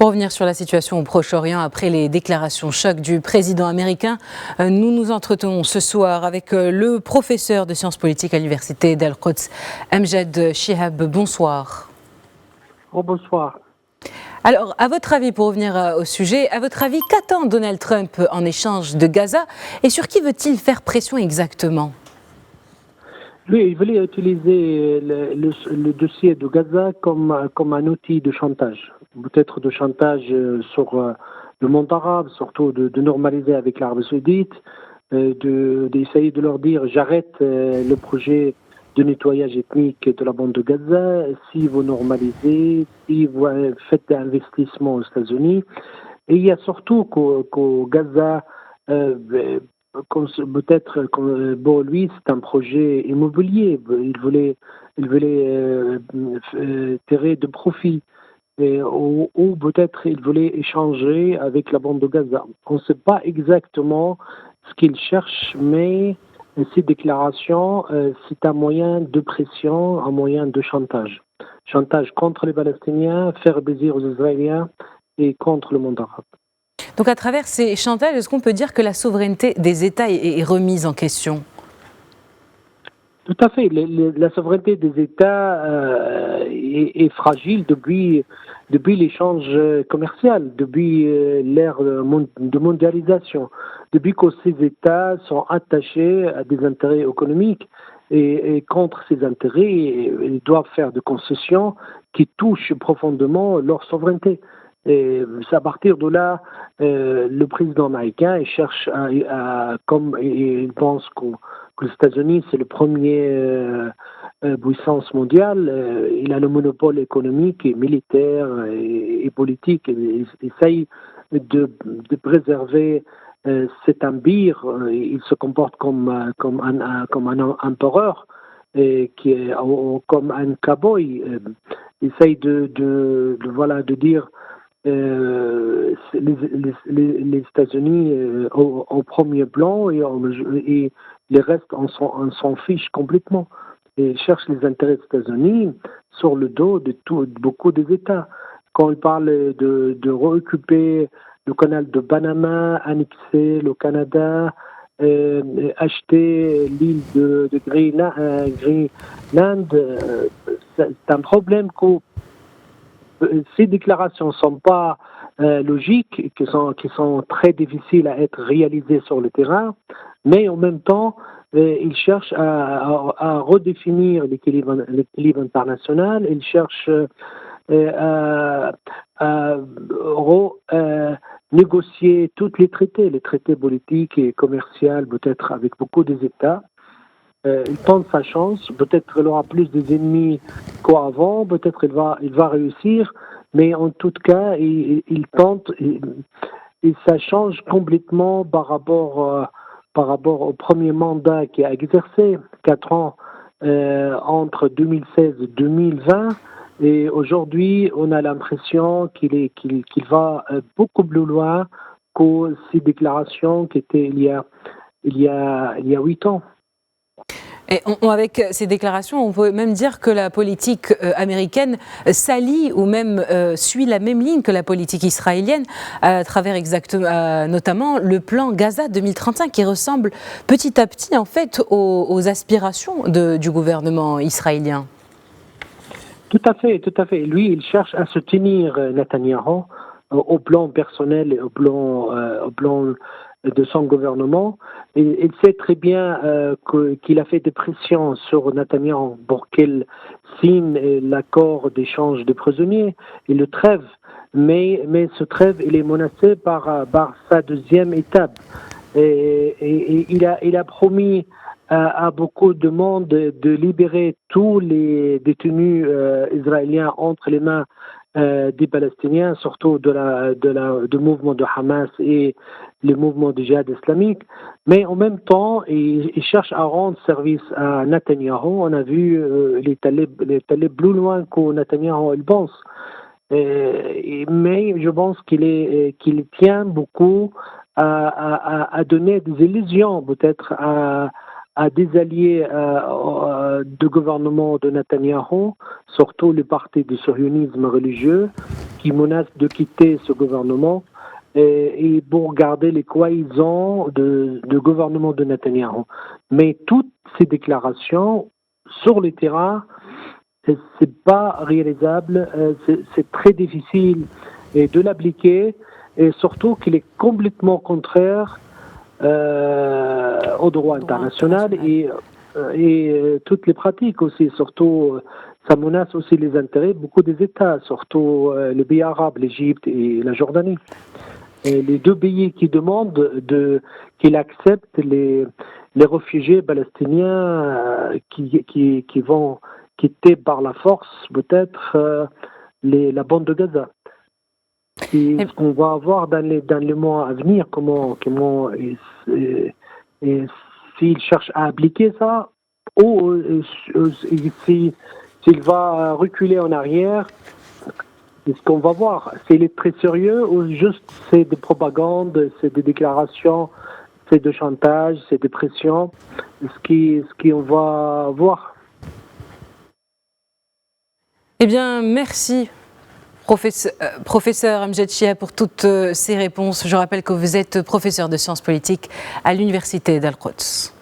Pour revenir sur la situation au Proche-Orient après les déclarations choc du président américain, nous nous entretenons ce soir avec le professeur de sciences politiques à l'université d'Al-Quds, Amjad Chihab. Bonsoir. Oh, bonsoir. Alors, à votre avis, pour revenir au sujet, à votre avis, qu'attend Donald Trump en échange de Gaza et sur qui veut-il faire pression exactement ? Lui, il voulait utiliser le dossier de Gaza comme un outil de chantage. Peut-être de chantage sur le monde arabe, surtout de normaliser avec l'Arabie saoudite, d'essayer de leur dire j'arrête le projet de nettoyage ethnique de la bande de Gaza si vous normalisez, si vous faites des investissements aux États-Unis. Et il y a surtout qu'au Gaza, peut-être, bon, lui, c'est un projet immobilier. Il voulait tirer de profit. Ou peut-être il voulait échanger avec la bande de Gaza. On ne sait pas exactement ce qu'il cherche, mais ces déclarations, c'est un moyen de pression, un moyen de chantage. Chantage contre les Palestiniens, faire plaisir aux Israéliens et contre le monde arabe. Donc à travers ces chantages, est-ce qu'on peut dire que la souveraineté des États est remise en question ? Tout à fait. La souveraineté des États est fragile depuis l'échange commercial, depuis l'ère de mondialisation, depuis que ces États sont attachés à des intérêts économiques et contre ces intérêts, ils doivent faire des concessions qui touchent profondément leur souveraineté. Et c'est à partir de là, le président américain il cherche comme il pense que les États-Unis c'est le premier puissance mondiale. Il a le monopole économique et militaire et politique. Il essaye de préserver cet empire. Il se comporte comme un empereur. Qui est comme un cow-boy, essaye de dire les États-Unis au premier plan et les restes on s'en fiche complètement et cherche les intérêts des États-Unis sur le dos de beaucoup des États. Quand il parle de réoccuper le canal de Panama, annexer le Canada, acheter l'île de Greenland, c'est un problème que ces déclarations ne sont pas logiques, qui sont très difficiles à être réalisées sur le terrain, mais en même temps, ils cherchent à redéfinir l'équilibre international, ils cherchent à négocier tous les traités politiques et commerciaux, peut-être avec beaucoup des États. Il tente sa chance, peut-être il aura plus des ennemis qu'avant, peut-être il va réussir, mais en tout cas, il tente et ça change complètement par rapport au premier mandat qu'il a exercé, 4 ans entre 2016 et 2020. Et aujourd'hui, on a l'impression qu'il va beaucoup plus loin que ces déclarations qui étaient il y a 8 ans. Et avec ces déclarations, on peut même dire que la politique américaine s'allie ou même suit la même ligne que la politique israélienne à travers notamment le plan Gaza 2035 qui ressemble petit à petit en fait aux aspirations du gouvernement israélien. Tout à fait. Lui, il cherche à soutenir Netanyahou au plan personnel et au plan de son gouvernement. Il sait très bien qu'il a fait des pressions sur Netanyahou pour qu'il signe l'accord d'échange de prisonniers et le trêve. Mais ce trêve, il est menacé par sa deuxième étape. Et il a promis à beaucoup de monde de libérer tous les détenus israéliens entre les mains des Palestiniens, surtout du mouvement de Hamas et le mouvement du djihad islamique. Mais en même temps, il cherche à rendre service à Netanyahou. On a vu les talibs plus loin que Netanyahou il pense. Mais je pense qu'il tient beaucoup à donner des illusions peut-être à des alliés du gouvernement de Netanyahou, surtout le parti du sionisme religieux, qui menace de quitter ce gouvernement et pour garder les coalisants du gouvernement de Netanyahou. Mais toutes ces déclarations sur le terrain, c'est pas réalisable, c'est très difficile de l'appliquer, et surtout qu'il est complètement contraire au droit international et toutes les pratiques aussi, surtout ça menace aussi les intérêts beaucoup des États, surtout les pays arabes, l'Égypte et la Jordanie. Et les deux pays qui demandent qu'il accepte les réfugiés palestiniens qui vont quitter par la force peut-être la bande de Gaza. Et ce qu'on va voir dans les mois à venir, comment s'il cherche à appliquer ça, ou s'il va reculer en arrière, c'est ce qu'on va voir. S'il est très sérieux ou juste c'est des propagandes, c'est des déclarations, c'est de chantage, c'est des pressions, ce qu'on va voir. Eh bien, merci. Professeur Amjad Chia, pour toutes ces réponses. Je rappelle que vous êtes professeur de sciences politiques à l'université d'Al-Quds.